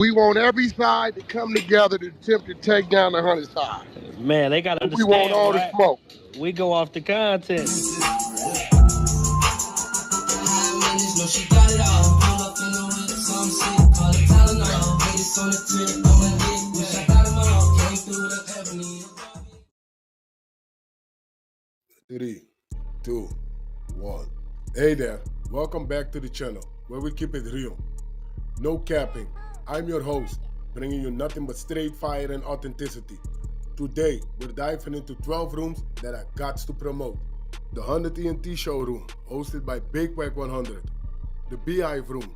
We want every side to come together to attempt to take down the 100 side. Man, they gotta understand. We want all the smoke. We go off the content. Three, two, one. Hey there, welcome back to the channel where we keep it real. No capping. I'm your host, bringing you nothing but straight fire and authenticity. Today, we're diving into 12 rooms that I got to promote. The 100 ENT showroom, hosted by Big Wack100. The Beehive room.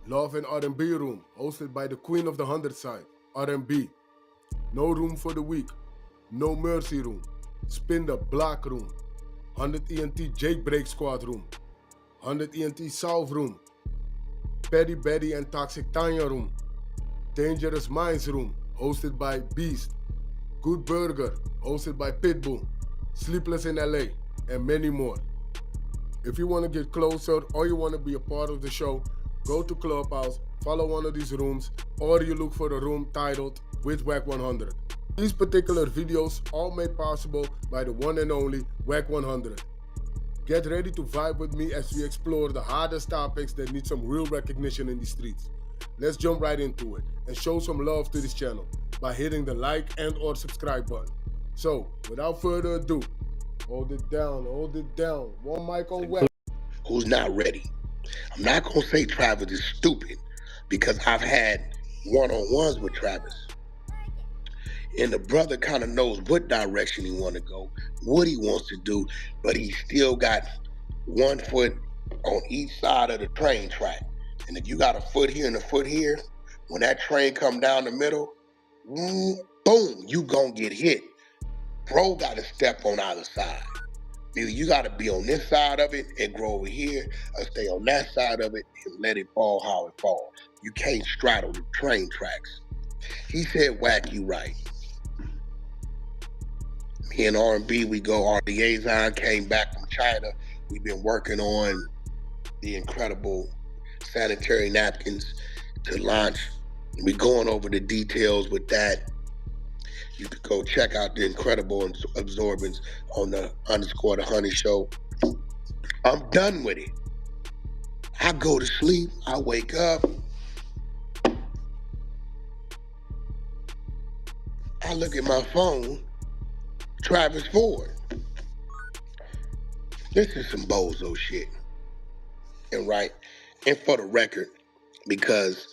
Love and R&B room, hosted by the queen of the 100 side, R&B. No room for the weak. No mercy room. Spin the block room. 100 ENT Jailbreak Squad room. 100 ENT Solve room. Petty Betty and Toxic Tanya room. Dangerous Minds room, hosted by Beast. Good Burger, hosted by Pitbull. Sleepless in LA, and many more. If you want to get closer or you want to be a part of the show, go to Clubhouse, follow one of these rooms, or you look for a room titled with Wack100. These particular videos all made possible by the one and only Wack100. Get ready to vibe with me as we explore the hardest topics that need some real recognition in the streets. Let's jump right into it and show some love to this channel by hitting the like and or subscribe button. So, without further ado, hold it down. One mic on Wack. Who's not ready? I'm not going to say Travis is stupid because I've had one-on-ones with Travis. And the brother kind of knows what direction he want to go, what he wants to do, but he still got one foot on each side of the train track. And if you got a foot here and a foot here, when that train come down the middle, boom, you gonna get hit. Bro got to step on either side. Either you got to be on this side of it and grow over here, or stay on that side of it and let it fall how it falls. You can't straddle the train tracks. He said, Wack, you right. Me and R&B, we go. Our liaison came back from China. We've been working on the incredible sanitary napkins to launch. We're going over the details with that. You could go check out the incredible absorbents on the _ the Honey show. I'm done with it. I go to sleep. I wake up. I look at my phone. Travis Ford. This is some bozo shit. And right, and for the record, because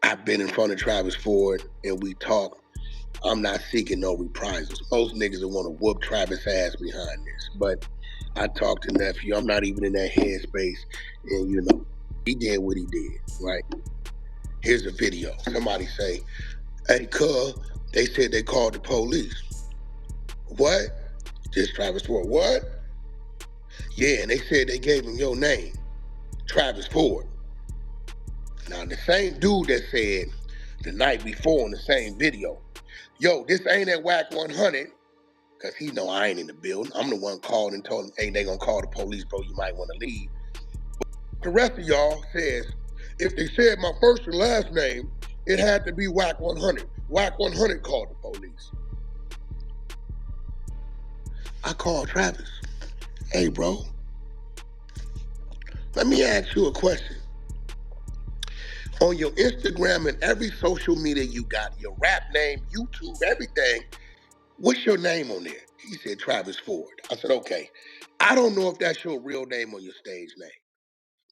I've been in front of Travis Ford and we talk, I'm not seeking no reprisals. Most niggas will want to whoop Travis ass behind this. But I talked to nephew. I'm not even in that headspace. And you know, he did what he did, right? Here's a video. Somebody say, hey, cuz, they said they called the police. What? This Travis Ford. What? Yeah, and they said they gave him your name, Travis Ford. Now, the same dude that said the night before in the same video, yo, this ain't at Wack100, because he know I ain't in the building. I'm the one called and told him, hey, they gonna call the police, bro, you might want to leave. But the rest of y'all says, if they said my first and last name, it had to be Wack100. Wack100 called the police. I called Travis. Hey, bro, let me ask you a question. On your Instagram and every social media you got, your rap name, YouTube, everything, what's your name on there? He said, Travis Ford. I said, okay. I don't know if that's your real name or your stage name.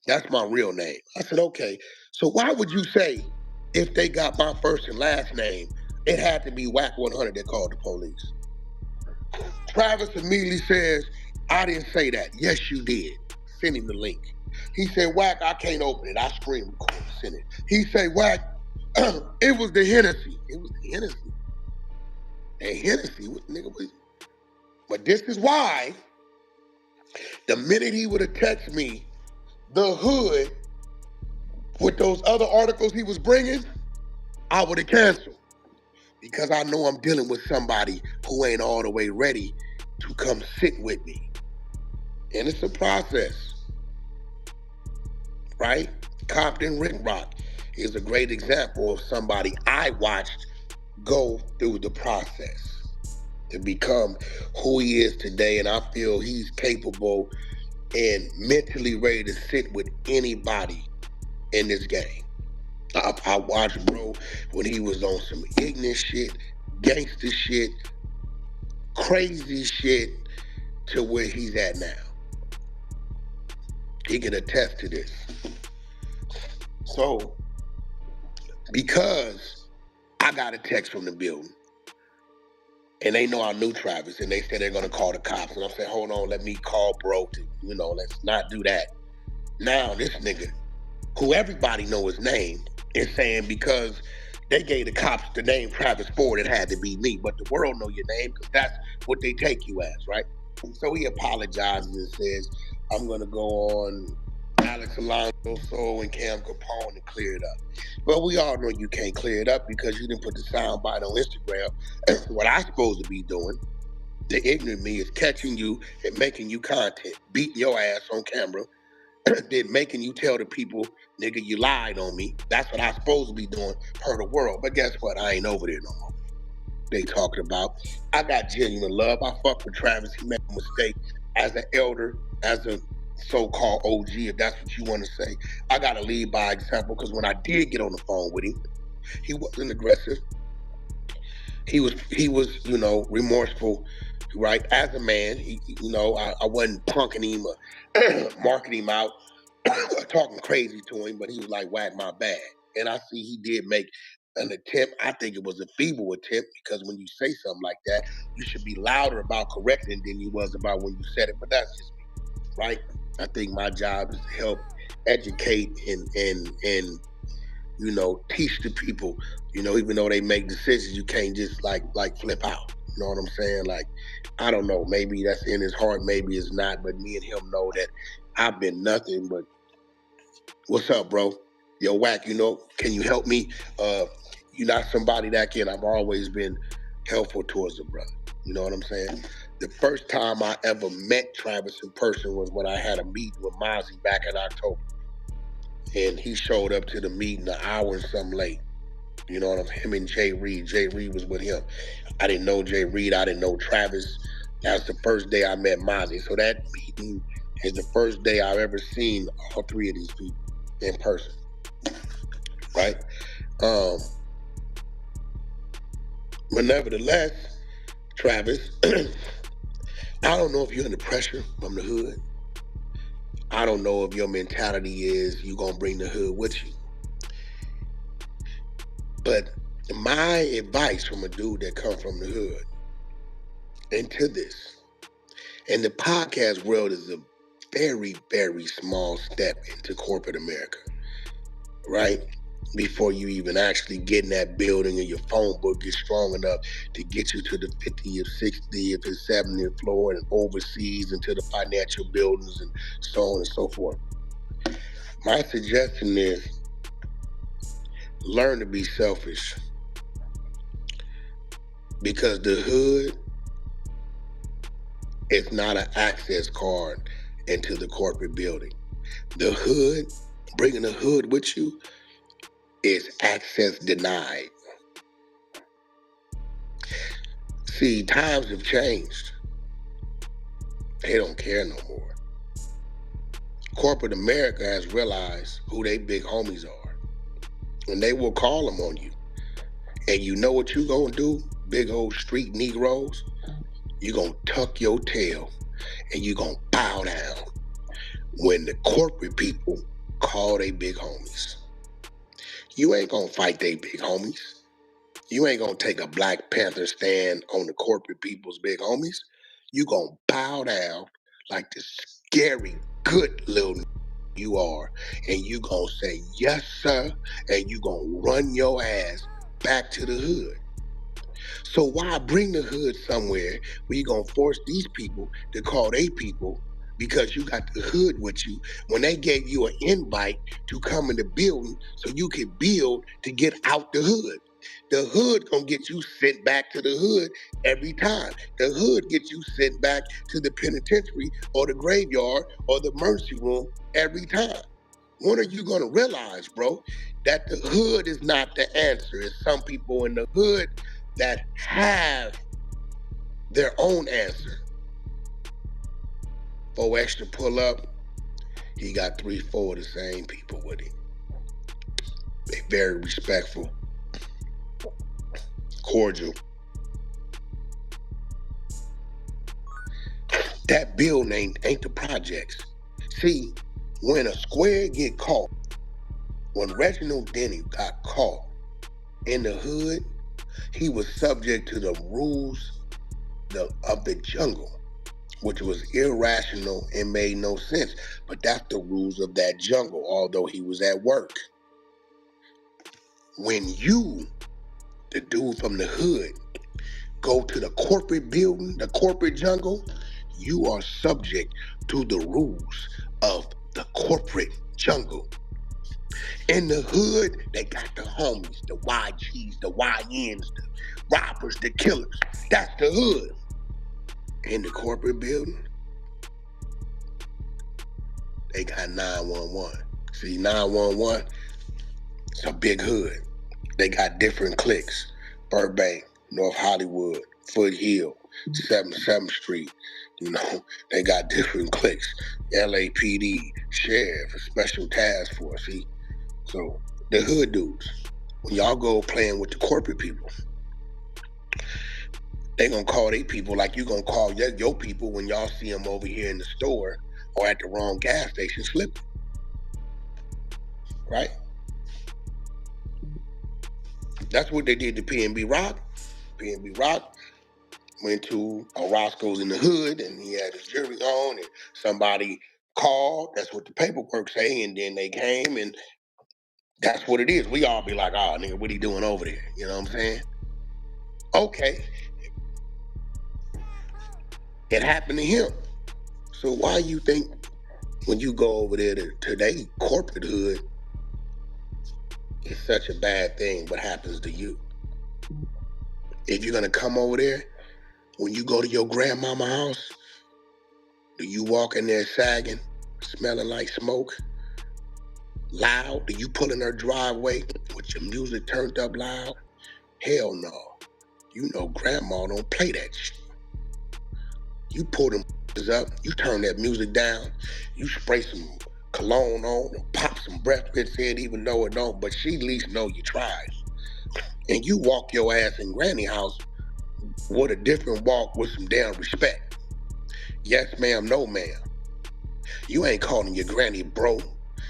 That's my real name. I said, okay. So why would you say if they got my first and last name, it had to be Wack100 that called the police? Travis immediately says, I didn't say that. Yes, you did. Send him the link. He said, Wack, I can't open it. I screen record, send it. He said, Wack, it was the Hennessy. It was the Hennessy. Hey, Hennessy, what nigga was? But this is why the minute he would have texted me the hood with those other articles he was bringing, I would have canceled. Because I know I'm dealing with somebody who ain't all the way ready to come sit with me. And it's a process, right? Compton, Rick Rock. is a great example of somebody I watched go through the process to become who he is today, and I feel he's capable and mentally ready to sit with anybody in this game. I watched bro when he was on some ignorant shit, gangster shit, crazy shit, to where he's at now. He can attest to this. So, because I got a text from the building, and they know I knew Travis, and they said they're gonna call the cops, and I'm saying, hold on, let me call bro to, let's not do that. Now this nigga, who everybody know his name, is saying because they gave the cops the name Travis Ford, it had to be me, but the world know your name because that's what they take you as, right? So he apologizes and says, I'm gonna go on Alex Alonso and Cam Capone and clear it up. But we all know you can't clear it up because you didn't put the soundbite on Instagram. What I'm supposed to be doing, the ignorant me, is catching you and making you content, beating your ass on camera, then making you tell the people, nigga, you lied on me. That's what I'm supposed to be doing per the world. But guess what? I ain't over there no more. They talking about. I got genuine love. I fuck with Travis. He made a mistake as an elder, as a so-called OG, if that's what you want to say. I got to lead by example because when I did get on the phone with him, he wasn't aggressive. He was, remorseful, right? As a man, I wasn't punking him or marking him out, talking crazy to him, but he was like, whack my bad. And I see he did make an attempt. I think it was a feeble attempt because when you say something like that, you should be louder about correcting than you was about when you said it. But that's just me, right? I think my job is to help educate and teach the people, even though they make decisions, you can't just like flip out. You know what I'm saying? Like, I don't know, maybe that's in his heart, maybe it's not, but me and him know that I've been nothing but, what's up, bro? Yo, Wack, can you help me? You're not somebody that can. I've always been helpful towards the brother. You know what I'm saying? The first time I ever met Travis in person was when I had a meeting with Mozzie back in October. And he showed up to the meeting an hour and something late. You know what I'm saying? Him and Jay Reed. Jay Reed was with him. I didn't know Jay Reed. I didn't know Travis. That's the first day I met Mozzie. So that meeting is the first day I've ever seen all three of these people in person. Right? But nevertheless, Travis, I don't know if you're under pressure from the hood. I don't know if your mentality is you gonna bring the hood with you. But my advice from a dude that come from the hood into this, and the podcast world is a very, very small step into corporate America, right? Before you even actually get in that building and your phone book gets strong enough to get you to the 50th, 60th, and 70th floor and overseas into the financial buildings and so on and so forth. My suggestion is learn to be selfish, because the hood is not an access card into the corporate building. The hood, bringing the hood with you, is access denied. See, times have changed. They don't care no more. Corporate America has realized who they big homies are, and they will call them on you. And you know what you gonna do, big old street Negroes? You gonna tuck your tail and you gonna bow down when the corporate people call they big homies. You ain't gonna fight they big homies. You ain't gonna take a Black Panther stand on the corporate people's big homies. You gonna bow down like the scary, good little you are, and you gonna say, yes, sir, and you gonna run your ass back to the hood. So why bring the hood somewhere where you gonna force these people to call they people because you got the hood with you when they gave you an invite to come in the building so you could build to get out the hood? The hood gonna get you sent back to the hood every time. The hood gets you sent back to the penitentiary or the graveyard or the mercy room every time. When are you gonna realize, bro, that the hood is not the answer? It's some people in the hood that have their own answer. 4 extra pull up, he got 3, 4 of the same people with him. They very respectful, cordial. That building ain't the projects. See, when a square get caught, when Reginald Denny got caught in the hood, he was subject to the rules of the jungle, which was irrational and made no sense. But that's the rules of that jungle, although he was at work. When you, the dude from the hood, go to the corporate building, the corporate jungle, you are subject to the rules of the corporate jungle. In the hood, they got the homies, the YGs, the YNs, the robbers, the killers. That's the hood. In the corporate building, they got 911. See, 911, it's a big hood. They got different cliques. Burbank, North Hollywood, Foothill, 7th Street. You know, they got different cliques. LAPD, Sheriff, Special Task Force. See? So the hood dudes, when y'all go playing with the corporate people, they gonna call their people like you gonna call your people when y'all see them over here in the store or at the wrong gas station slipping. Right? That's what they did to PNB Rock. PNB Rock went to a Roscoe's in the hood and he had his jewelry on and somebody called. That's what the paperwork say. And then they came and that's what it is. We all be like, oh, nigga, what he doing over there? You know what I'm saying? Okay. It happened to him. So why you think when you go over there to their corporate hood, it's such a bad thing what happens to you? If you're going to come over there, when you go to your grandmama house, do you walk in there sagging, smelling like smoke, loud? Do you pull in her driveway with your music turned up loud? Hell no. You know grandma don't play that shit. You pull them up, you turn that music down, you spray some cologne on, or pop some breath mints in even though it don't, but she at least know you tried. And you walk your ass in granny house with a different walk with some damn respect. Yes, ma'am, no, ma'am. You ain't calling your granny bro.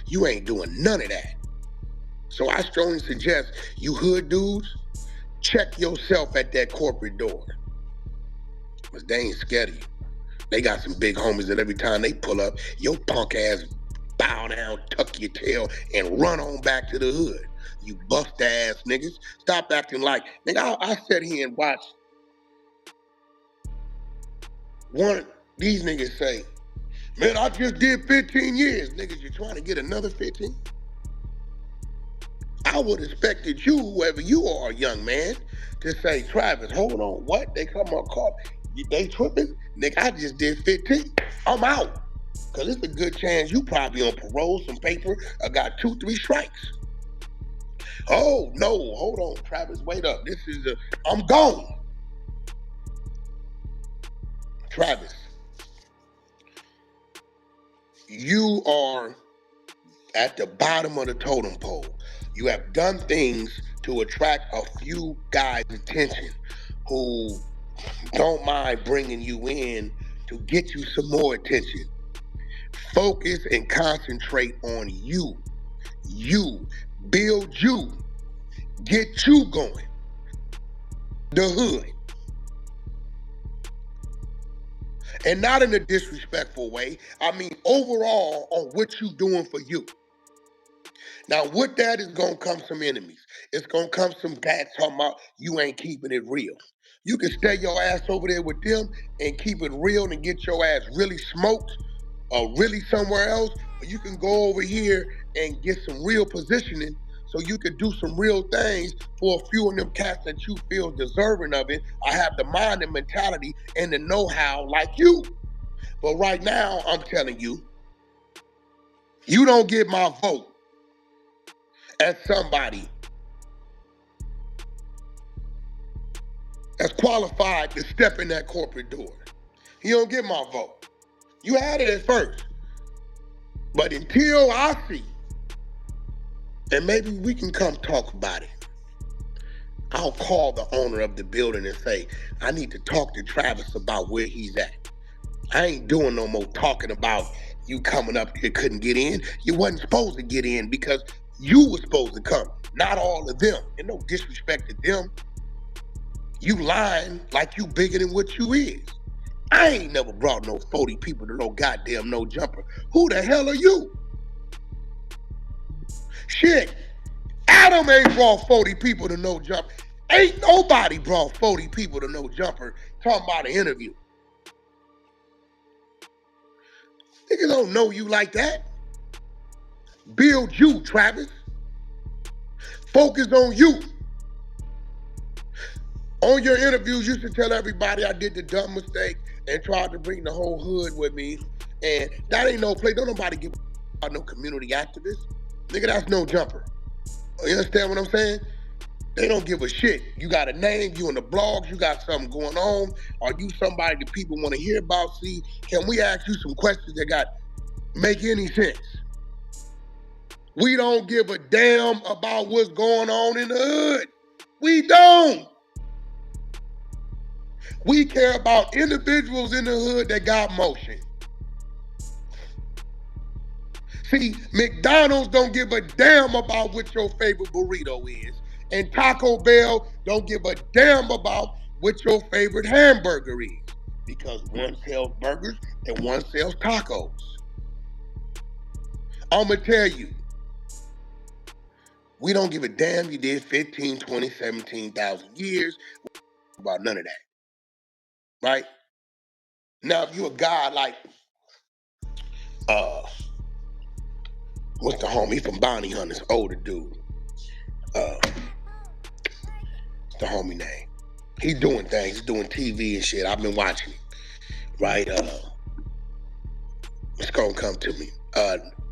You ain't doing none of that. So I strongly suggest you hood dudes, check yourself at that corporate door. Because they ain't scared of you. They got some big homies that every time they pull up, your punk ass bow down, tuck your tail, and run on back to the hood. You bust ass niggas. Stop acting like, nigga, I sat here and watched one of these niggas say, man, I just did 15 years. Niggas, you're trying to get another 15? I would have expected you, whoever you are, young man, to say, Travis, hold on, what? They come on call, they tripping? Nigga, I just did 15. I'm out. Because it's a good chance you probably on parole, some paper, I got 2, 3 strikes. Oh, no, hold on, Travis, wait up. I'm gone. Travis, you are at the bottom of the totem pole. You have done things to attract a few guys' attention who don't mind bringing you in to get you some more attention. Focus and concentrate on you. You. Build you. Get you going. The hood. And not in a disrespectful way. I mean overall on what you doing for you. Now with that is gonna come some enemies. It's gonna come some cats talking about you ain't keeping it real. You can stay your ass over there with them and keep it real and get your ass really smoked or really somewhere else, or you can go over here and get some real positioning so you can do some real things for a few of them cats that you feel deserving of it. I have the mind and mentality and the know-how like you. But right now, I'm telling you, You don't get my vote as somebody that's qualified to step in that corporate door. You don't get my vote. You had it at first. But until I see, and maybe we can come talk about it, I'll call the owner of the building and say, I need to talk to Travis about where he's at. I ain't doing no more talking about you coming up here couldn't get in. You wasn't supposed to get in because you were supposed to come, not all of them. And no disrespect to them. You lying like you bigger than what you is. I ain't never brought no 40 people to no goddamn no jumper. Who the hell are you? Shit. Adam ain't brought 40 people to no jumper. Ain't nobody brought 40 people to no jumper talking about an interview. Niggas don't know you like that. Build you, Travis. Focus on you. On your interviews, you should tell everybody I did the dumb mistake and tried to bring the whole hood with me. And that ain't no play. Don't nobody give about no community activist. Nigga, that's no jumper. You understand what I'm saying? They don't give a shit. You got a name, you in the blogs, you got something going on. Are you somebody that people want to hear about? See, can we ask you some questions that make any sense? We don't give a damn about what's going on in the hood. We don't. We care about individuals in the hood that got motion. See, McDonald's don't give a damn about what your favorite burrito is. And Taco Bell don't give a damn about what your favorite hamburger is. Because one sells burgers and one sells tacos. I'm going to tell you, we don't give a damn you did 15, 20, 17,000 years about none of that. Right? Now, if you're a guy like, what's the homie? He from Bounty Hunters, older dude. What's the homie name? He's doing things, he's doing TV and shit. I've been watching it. Right? It's gonna come to me.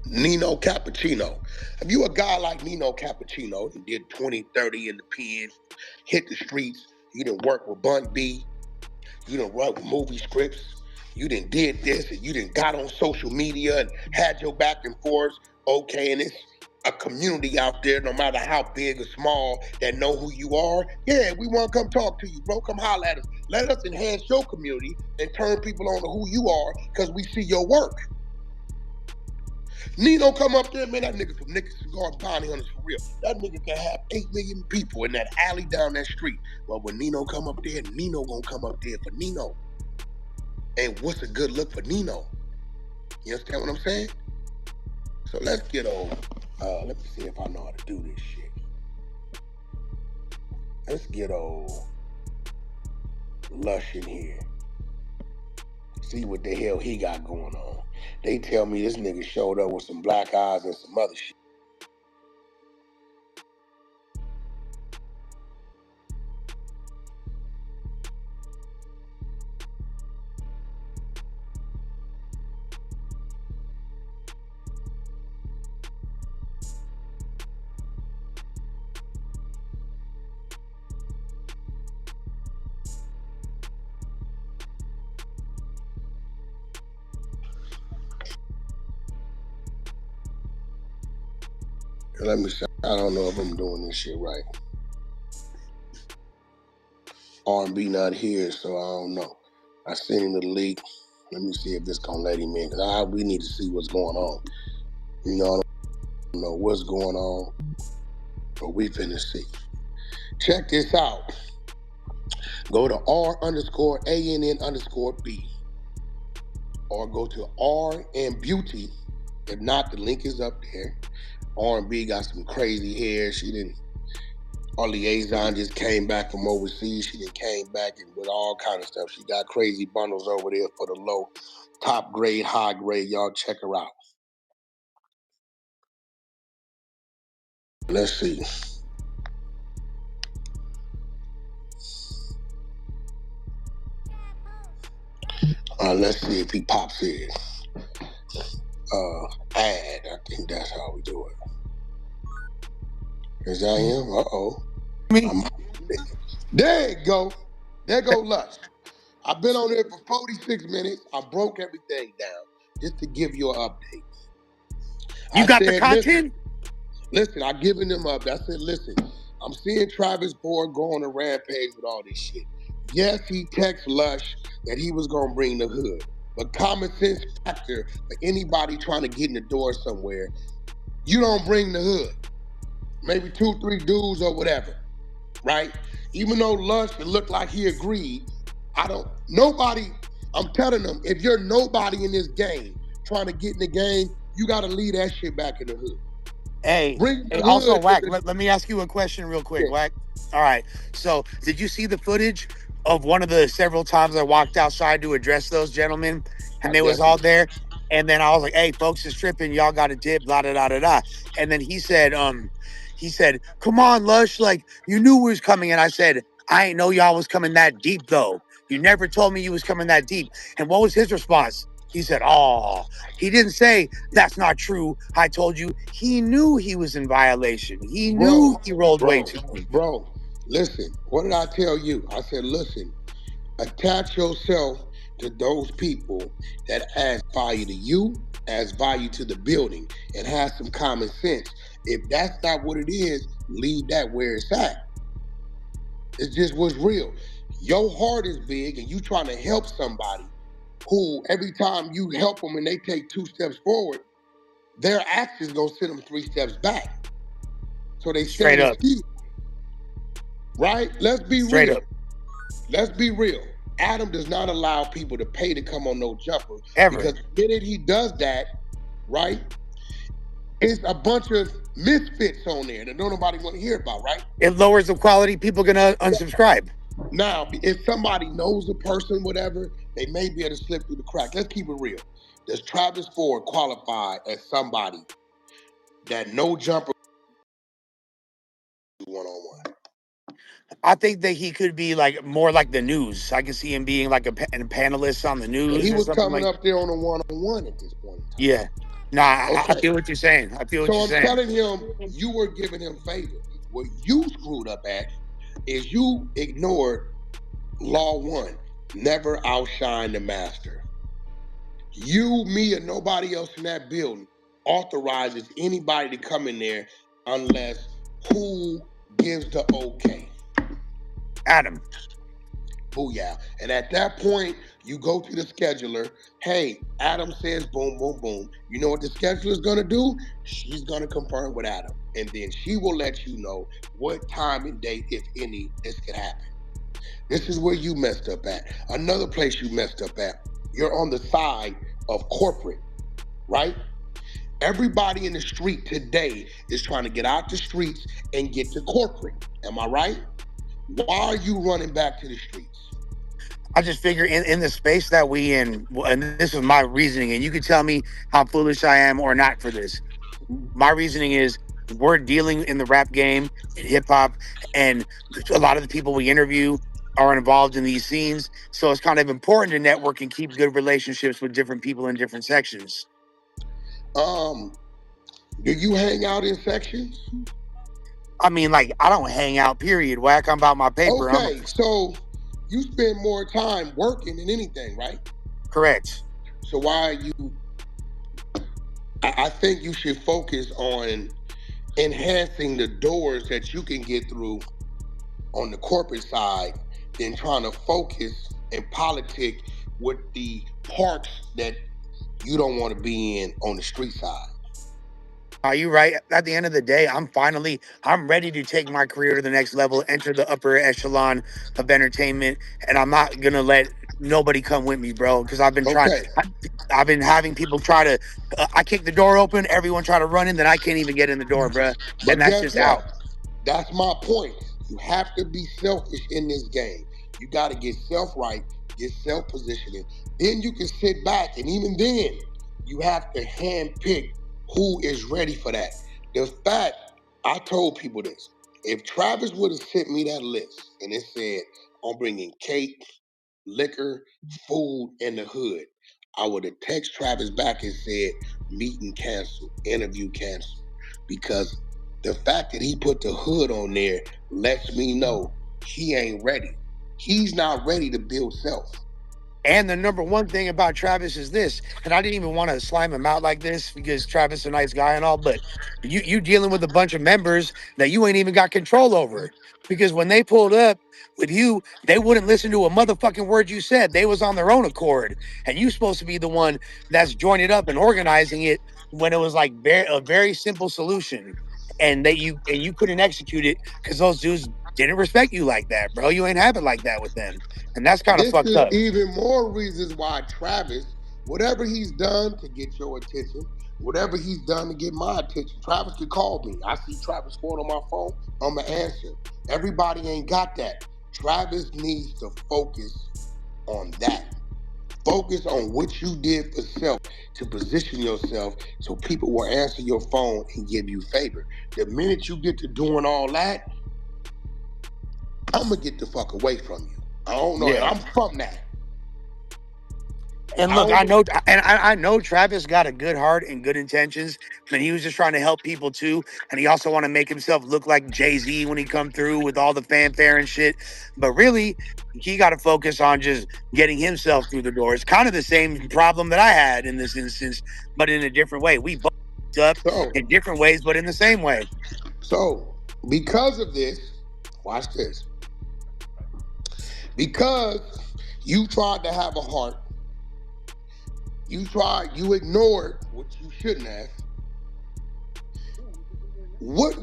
Nino Cappuccino. If you a guy like Nino Cappuccino, who did 20, 30 in the pen, hit the streets, you done work with Bun B, you done write with movie scripts, you done did this, and you done got on social media and had your back and forth, okay, and it's a community out there, no matter how big or small, that know who you are. Yeah, we want to come talk to you, bro. Come holler at us. Let us enhance your community and turn people on to who you are, because we see your work. Nino come up there, man, that nigga from Nicky Cigar Bounty Hunters for real. That nigga can have 8 million people in that alley down that street. Well, when Nino come up there, Nino gonna come up there for Nino. And what's a good look for Nino? You understand what I'm saying? So let's get old. Let me see if I know how to do this shit. Let's get old Lush in here. See what the hell he got going on. They tell me this nigga showed up with some black eyes and some other shit. Let me see. I don't know if I'm doing this shit right. R&B not here, so I don't know. I sent him the link. Let me see if this gonna let him in, because we need to see what's going on. You know, I don't know what's going on, but we finna see. Check this out. Go to R_ANN_B, or go to R and Beauty. If not, the link is up there. R&B got some crazy hair. Our liaison just came back from overseas. She just came back and with all kind of stuff. She got crazy bundles over there for the low, top grade, high grade. Y'all check her out. Let's see. Let's see if he pops in. Add. think that's how we do it. Is that him? Uh-oh. There you go. There go Lush. I've been on there for 46 minutes. I broke everything down just to give you an update. You got the content? Listen, I given them up. I said, listen, I'm seeing Travis Boyd go on a rampage with all this shit. Yes, he texted Lush that he was gonna bring the hood. But common sense factor for anybody trying to get in the door somewhere, you don't bring the hood. Maybe 2, 3 dudes or whatever, right? Even though Lush looked like he agreed, I'm telling them, if you're nobody in this game trying to get in the game, you gotta leave that shit back in the hood. Hey, Bring the also, hood to Wack, the let me ask you a question real quick, yeah. Wack. All right. So, did you see the footage of one of the several times I walked outside to address those gentlemen I and they was all definitely there? And then I was like, hey, folks is tripping. Y'all got to dip, blah, da, da, da, da. And then he said, come on, Lush, like you knew we was coming. And I said, I ain't know y'all was coming that deep though. You never told me you was coming that deep. And what was his response? He said, oh, he didn't say that's not true. I told you. He knew he was in violation. He knew he rolled way too deep. Bro, listen, what did I tell you? I said, listen, attach yourself to those people that add value to you, adds value to the building, and has some common sense. If that's not what it is, leave that where it's at. It's just what's real. Your heart is big and you trying to help somebody who every time you help them and they take 2 steps forward, their actions gonna send them 3 steps back. So they Straight stand up. still. Right? Let's be Straight real. up. Let's be real. Adam does not allow people to pay to come on no jumper. Ever. Because the minute he does that, right, it's a bunch of misfits on there that don't nobody want to hear about, right? It lowers the quality. People gonna unsubscribe. Now, if somebody knows the person, whatever, they may be able to slip through the crack. Let's keep it real. Does Travis Ford qualify as somebody that no jumper one-on-one? I think that he could be like more like the news. I can see him being like a panelist on the news. He or was something coming like. up there on a one-on-one at this point in time. Yeah. Nah, I Okay. feel what you're saying. I feel what So you're I'm saying. telling him, you were giving him favor. What you screwed up at is you ignored law 1, never outshine the master. You, me, and nobody else in that building authorizes anybody to come in there unless who gives the okay. Adam. Booyah. And at that point, you go to the scheduler. Hey, Adam says boom, boom, boom. You know what the scheduler is going to do? She's going to confirm with Adam. And then she will let you know what time and date, if any, this could happen. This is where you messed up at. Another place you messed up at. You're on the side of corporate, right? Everybody in the street today is trying to get out the streets and get to corporate. Am I right? Why are you running back to the streets? I just figure in the space that we in, and this is my reasoning, and you can tell me how foolish I am or not for this. My reasoning is we're dealing in the rap game, in hip hop, and a lot of the people we interview are involved in these scenes. So it's kind of important to network and keep good relationships with different people in different sections. Do you hang out in sections? I mean, like, I don't hang out, period. Wack, I'm about my paper. Okay, so you spend more time working than anything, right? Correct. So why are you... I think you should focus on enhancing the doors that you can get through on the corporate side than trying to focus and politic with the parts that you don't want to be in on the street side. Are you right? At the end of the day, I'm ready to take my career to the next level, enter the upper echelon of entertainment, and I'm not gonna let nobody come with me, bro. Because I've been I've been having people try to. I kick the door open, everyone try to run in, then I can't even get in the door, bro. But And that's guess just what? out. That's my point. You have to be selfish in this game. You got to get self right, get self positioning. Then you can sit back, and even then, you have to hand pick who is ready for that. The fact, I told people this, if Travis would have sent me that list and it said, I'm bringing cake, liquor, food, and the hood, I would have texted Travis back and said, meeting canceled, interview canceled. Because the fact that he put the hood on there lets me know he ain't ready. He's not ready to build self. And the number one thing about Travis is this, and I didn't even want to slime him out like this because Travis is a nice guy and all, but you dealing with a bunch of members that you ain't even got control over. Because when they pulled up with you, they wouldn't listen to a motherfucking word you said. They was on their own accord. And you supposed to be the one that's joining up and organizing it when it was like a very simple solution. And you couldn't execute it because those dudes didn't respect you like that, bro. You ain't have it like that with them. And that's kind of This fucked is up. even more reasons why Travis, whatever he's done to get your attention, whatever he's done to get my attention, Travis could call me. I see Travis phone on my phone, I'm going to answer. Everybody ain't got that. Travis needs to focus on that. Focus on what you did for self to position yourself so people will answer your phone and give you favor. The minute you get to doing all that, I'm going to get the fuck away from you. I don't know. Yeah. I'm from that. And look, I know Travis got a good heart and good intentions, and he was just trying to help people too. And he also want to make himself look like Jay-Z when he come through with all the fanfare and shit. But really, he got to focus on just getting himself through the door. It's kind of the same problem that I had in this instance, but in a different way. We both up in different ways, but in the same way. So, because of this, watch this. Because you tried to have a heart, you ignored what you shouldn't have. What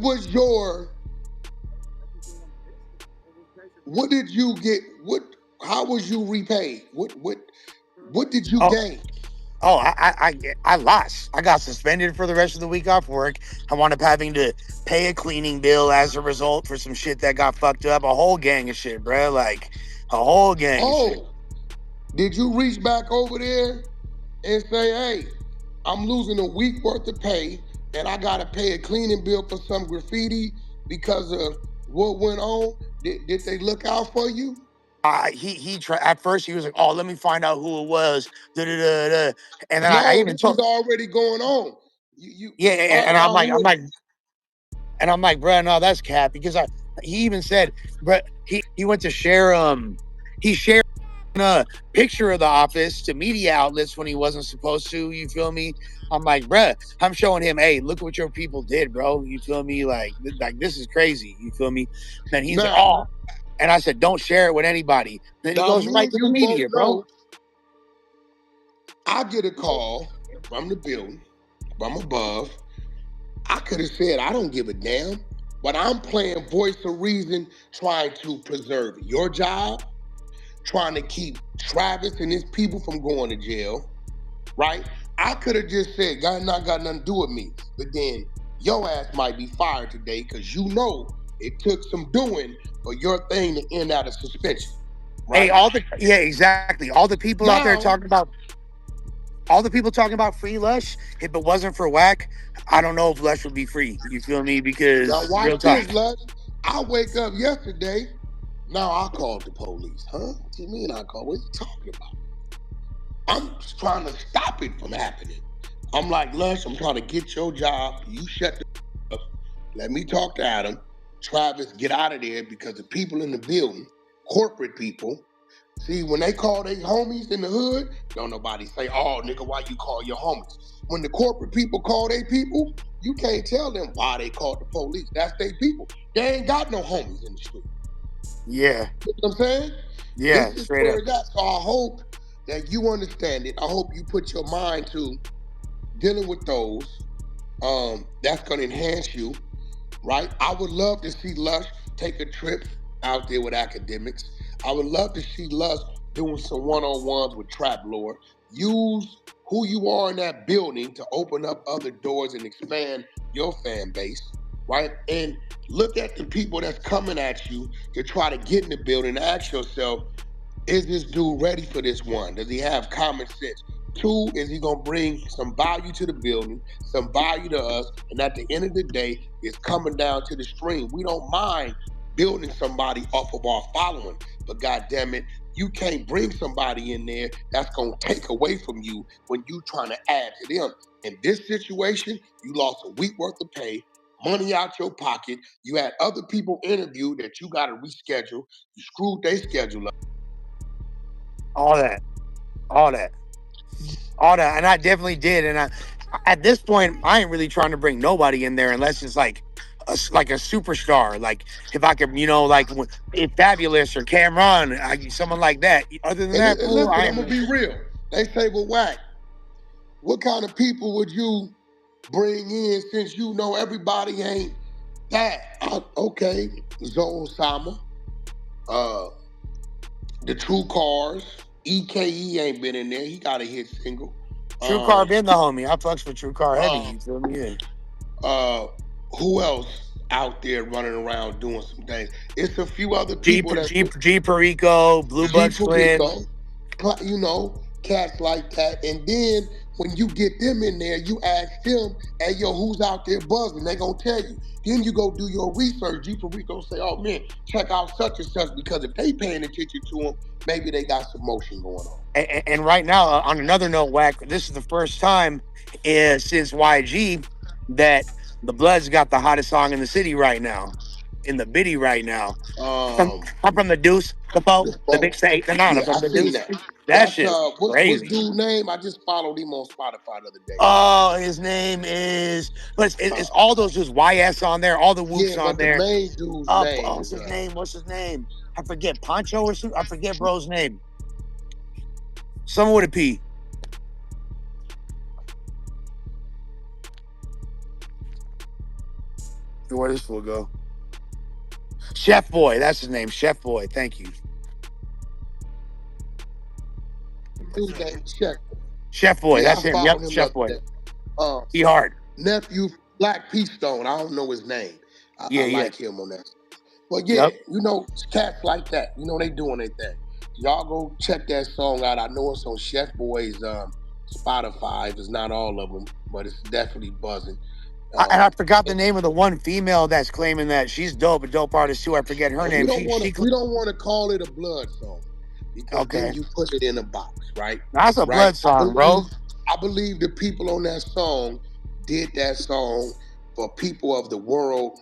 did you get? How was you repaid? What did you gain? Oh, I lost. I got suspended for the rest of the week off work. I wound up having to pay a cleaning bill as a result for some shit that got fucked up. A whole gang of shit, bro. Like a whole gang of shit. Did you reach back over there and say, hey, I'm losing a week worth of pay and I gotta pay a cleaning bill for some graffiti because of what went on? Did they look out for you? At first he was like, oh, let me find out who it was. Da, da, da, da. And then I No, even this told, was already going on. yeah, and I'm like, bro, no, that's cap because he even said, bro, he went to share he shared a picture of the office to media outlets when he wasn't supposed to. You feel me? I'm like, bruh, I'm showing him, hey, look what your people did, bro. You feel me? Like this is crazy. You feel me? And he's like, oh, and I said, don't share it with anybody. Then he goes right to the media, bro. I get a call from the building, from above. I could have said, I don't give a damn, but I'm playing voice of reason, trying to preserve your job, trying to keep Travis and his people from going to jail, right? I could have just said, God, not got nothing to do with me. But then your ass might be fired today because you know it took some doing for your thing to end out of suspension. Right? Hey, exactly. All the people out there talking about free Lush. If it wasn't for Wack, I don't know if Lush would be free. You feel me? Because now watch real talk. this, Lush. I wake up yesterday. Now I called the police. Huh? What do you mean I called? What are you talking about? I'm trying to stop it from happening. I'm like, Lush, I'm trying to get your job. You shut the up. Let me talk to Adam. Travis, get out of there because the people in the building, corporate people, see, when they call their homies in the hood, don't nobody say, oh, nigga, why you call your homies? When the corporate people call their people, you can't tell them why they called the police. That's their people. They ain't got no homies in the street. Yeah. You know what I'm saying? Yeah, this is straight where up. that's. So I hope that you understand it. I hope you put your mind to dealing with those. That's going to enhance you, right? I would love to see Lush take a trip out there with academics. I would love to see Lush doing some one-on-ones with Trap Lord. Use who you are in that building to open up other doors and expand your fan base, right? And look at the people that's coming at you to try to get in the building and ask yourself, is this dude ready for this one? Does he have common sense? Two, is he gonna bring some value to the building, some value to us? And at the end of the day, it's coming down to the stream. We don't mind building somebody off of our following. But God damn it, you can't bring somebody in there that's gonna take away from you when you trying to add to them. In this situation, you lost a week worth of pay, money out your pocket. You had other people interview that you got to reschedule. You screwed their schedule up. All that. And I definitely did. And at this point, I ain't really trying to bring nobody in there unless it's like a superstar. Like if I could, like if Fabulous or Cameron, someone like that. Other than that, And fool, listen, I I'm ain't gonna really. be real. They say, well, Wack, what kind of people would you bring in since you know everybody ain't that? Okay, Zone Sama, the True Cars, EKE ain't been in there. He got a hit single. True Car been the homie. I fucks with True Car heavy. You feel me? Yeah. Who else out there running around doing some things? It's a few other G people that's Perico, Blue G Bucks Flynn. Perico, cats like that. And then when you get them in there, you ask them, hey, yo, who's out there buzzing? They gonna tell you. Then you go do your research. G Perico say, oh man, check out such and such, because if they paying attention to them, maybe they got some motion going on. And right now, on another note, Wack, this is the first time since YG that the Bloods got the hottest song in the city right now, in the biddy right now. I'm from the Deuce, the Foe, the Big State, the Nine. I'm Yeah, I from the seen Deuce. that. That That's shit's what's crazy. dude's name? I just followed him on Spotify the other day. Oh, his name is, but it's all those dudes. YS on there, all the Whoops Yeah, on but the there. main dude's name What's is his name? What's his name? I forget. Poncho or something. I forget bro's name. Someone with a P. Where this fool go? Chef Boy. That's his name. Chef Boy. Thank you. dude's name Chef. Chef Boy. Yeah, That's I him. followed Yep. him the Chef other Boy. day. He hard. Nephew Black P Stone. I don't know his name. I Yeah. like him on that. But yeah, Yep. cats like that. They doing their thing. Y'all go check that song out. I know it's on Chef Boy's Spotify. It's not all of them, but it's definitely buzzing. And I forgot the name of the one female that's claiming that she's dope, a dope artist too. I forget her name. We don't want to call it a blood song, because Okay. then you put it in a box, right? That's a blood song, bro. I believe the people on that song did that song for people of the world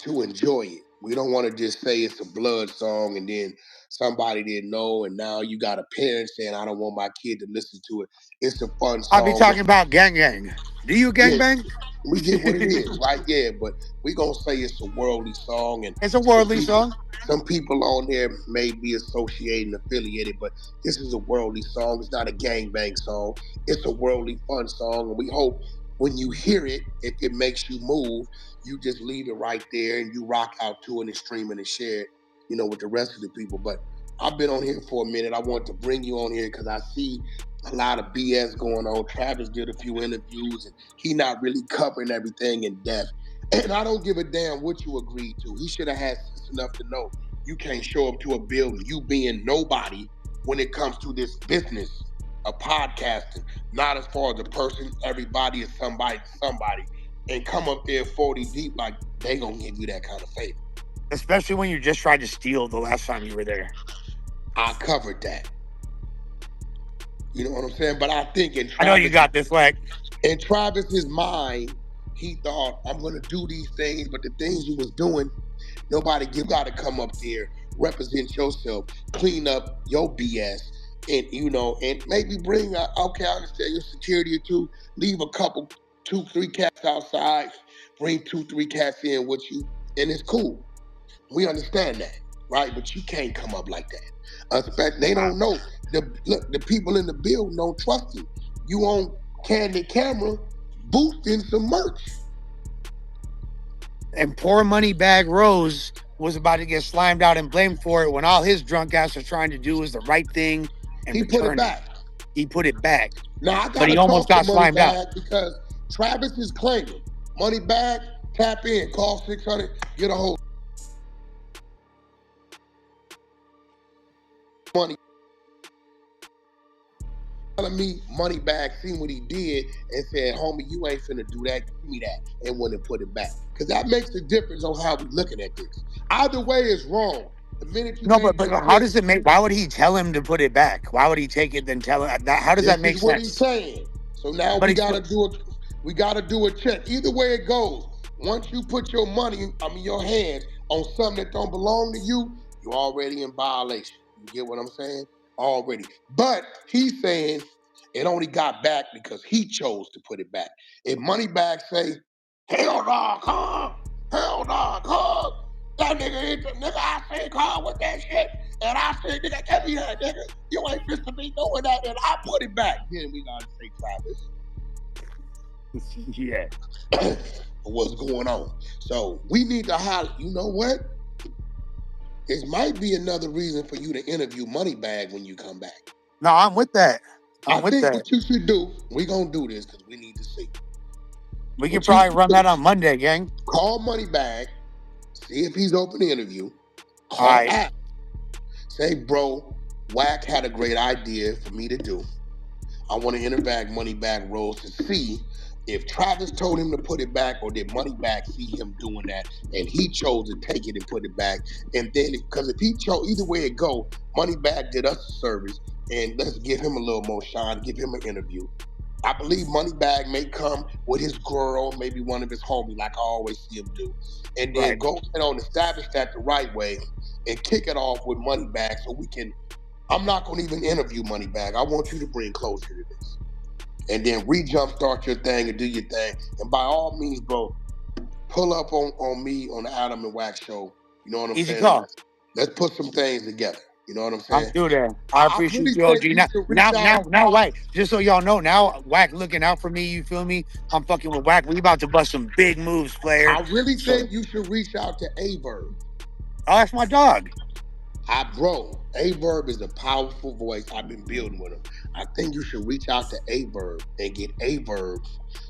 to enjoy it. We don't want to just say it's a blood song and then somebody didn't know and now you got a parent saying, I don't want my kid to listen to it. It's a fun song. I'll be talking about gang gang. Do you gang bang? We get what it is, right? Yeah, but we gonna say it's a worldly song, and it's a worldly song. Some people on there may be associated and affiliated, but this is a worldly song. It's not a gangbang song. It's a worldly fun song, and we hope when you hear it, if it makes you move, you just leave it right there and you rock out to it and stream it and share it, with the rest of the people. But I've been on here for a minute. I want to bring you on here because I see a lot of BS going on. Travis did a few interviews and he not really covering everything in depth. And I don't give a damn what you agreed to. He should have had sense enough to know you can't show up to a building, you being nobody when it comes to this business of podcasting. Not as far as a person, everybody is somebody to somebody. And come up there 40 deep like they gonna give you that kind of favor. Especially when you just tried to steal the last time you were there. I covered that. You know what I'm saying? But I think I know you got this, Wack. In Travis's mind, he thought, I'm going to do these things, but the things you was doing, you got to come up there, represent yourself, clean up your BS, and, and maybe bring, okay, I understand your security or two, leave a couple, 2-3 cats outside, bring 2-3 cats in with you, and it's cool. We understand that, right? But you can't come up like that. They don't know. The people in the building don't trust you. You on Candid Camera boosting some merch. And poor money bag Rose was about to get slimed out and blamed for it when all his drunk ass was trying to do was the right thing and he return put it back. He put it back. Now I got but he almost got slimed out because Travis is claiming money bag, tap in, call 600, get a hold. Money. telling me Moneybag seen what he did and said, homie, you ain't finna do that, give me that, and went and put it back. Because that makes a difference on how we looking at this. Either way is wrong. The minute you No, but make this how shit, does it make? Why would he tell him to put it back? Why would he take it then tell him that? How does that this make is what he's sense? saying. So now But we he's gotta do a check. Either way it goes. Once you put your money, your hands on something that don't belong to you, you're already in violation. You get what I'm saying? Already. But he's saying it only got back because he chose to put it back. If Moneybag say, hell nah, come, hell nah, come, that nigga hit the nigga, I say come with that shit, and I say, nigga, give me that, nigga. You ain't supposed to be doing that, and I put it back. Then we gotta say Travis. yeah. What's going on? So we need to highlight, you know what? This might be another reason for you to interview Moneybag when you come back. No, I'm with that. I think what you should do, we gonna do this because we need to see. We can probably run that on Monday, gang. Call Moneybag, see if he's open to interview. Call Alright. App. Say, bro, Wack had a great idea for me to do. I want to interview Moneybag Rose to see if Travis told him to put it back or did Moneybag see him doing that and he chose to take it and put it back. And then, because if he chose, either way it go, Moneybag did us a service and let's give him a little more shine, give him an interview. I believe Moneybag may come with his girl, maybe one of his homies, like I always see him do. And then go ahead on establish that the right way and kick it off with Moneybag so we can, I'm not going to even interview Moneybag. I want you to bring closure to this. And then re-jumpstart your thing and do your thing. And by all means, bro, pull up on me on the Adam and Wack show. You know what I'm Easy saying? call. Let's put some things together. You know what I'm saying? I'm through there. I appreciate really you, OG. think you should reach out. Now, Wack. Just so y'all know, now Wack looking out for me. You feel me? I'm fucking with Wack. We about to bust some big moves, player. I really think you should reach out to Averb. Oh, that's my dog. Bro, Averb is a powerful voice. I've been building with him. I think you should reach out to Averb and get Averb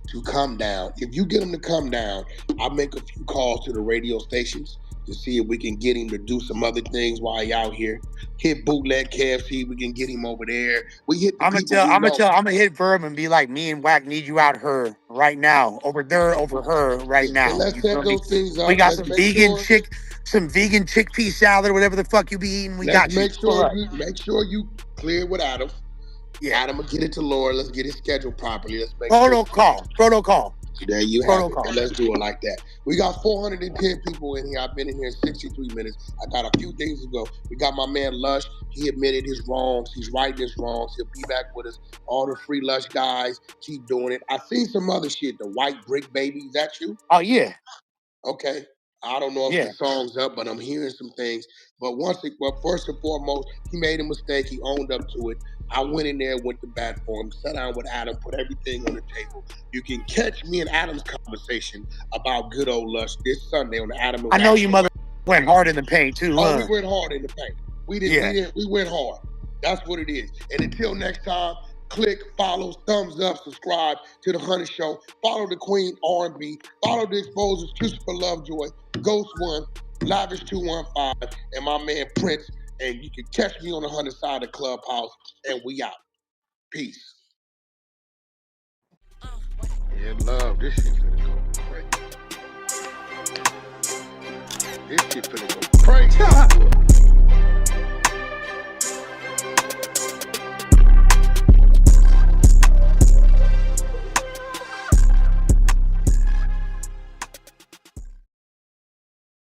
to come down. If you get him to come down, I'll make a few calls to the radio stations to see if we can get him to do some other things while he out here. Hit Bootleg KFC, we can get him over there. We hit the I'm gonna hit Verb and be like, me and Wack need you out her right now, over there, over her right now. So let's set those things up. We got some vegan chickpea salad, whatever the fuck you be eating. We got you. Make sure you clear with Adam. Yeah. Adam will get it to Laura. Let's get it scheduled properly. Let's make protocol. There you have it. And let's do it like that. We got 410 people in here. I've been in here 63 minutes. I got a few things to go. We got my man Lush. He admitted his wrongs. He's righting his wrongs. He'll be back with us. All the free Lush guys, keep doing it. I seen some other shit. The White Brick Baby. Is that you? Oh, yeah. Okay. I don't know if the song's up, but I'm hearing some things. But first and foremost, he made a mistake. He owned up to it. I went in there, went to bat for him, sat down with Adam, put everything on the table. You can catch me and Adam's conversation about good old Lush this Sunday on the Adam and I know you mother went hard in the paint too, huh? Oh, we went hard in the paint. We went hard. That's what it is. And until next time, click, follow, thumbs up, subscribe to the 100 Show. Follow the Queen R&B. Follow the Exposers, Christopher Lovejoy, Ghost One, Lavish 215, and my man Prince. And you can catch me on the 100 side of Clubhouse. And we out. Peace. Yeah, love. This shit finna go crazy. This shit finna go crazy.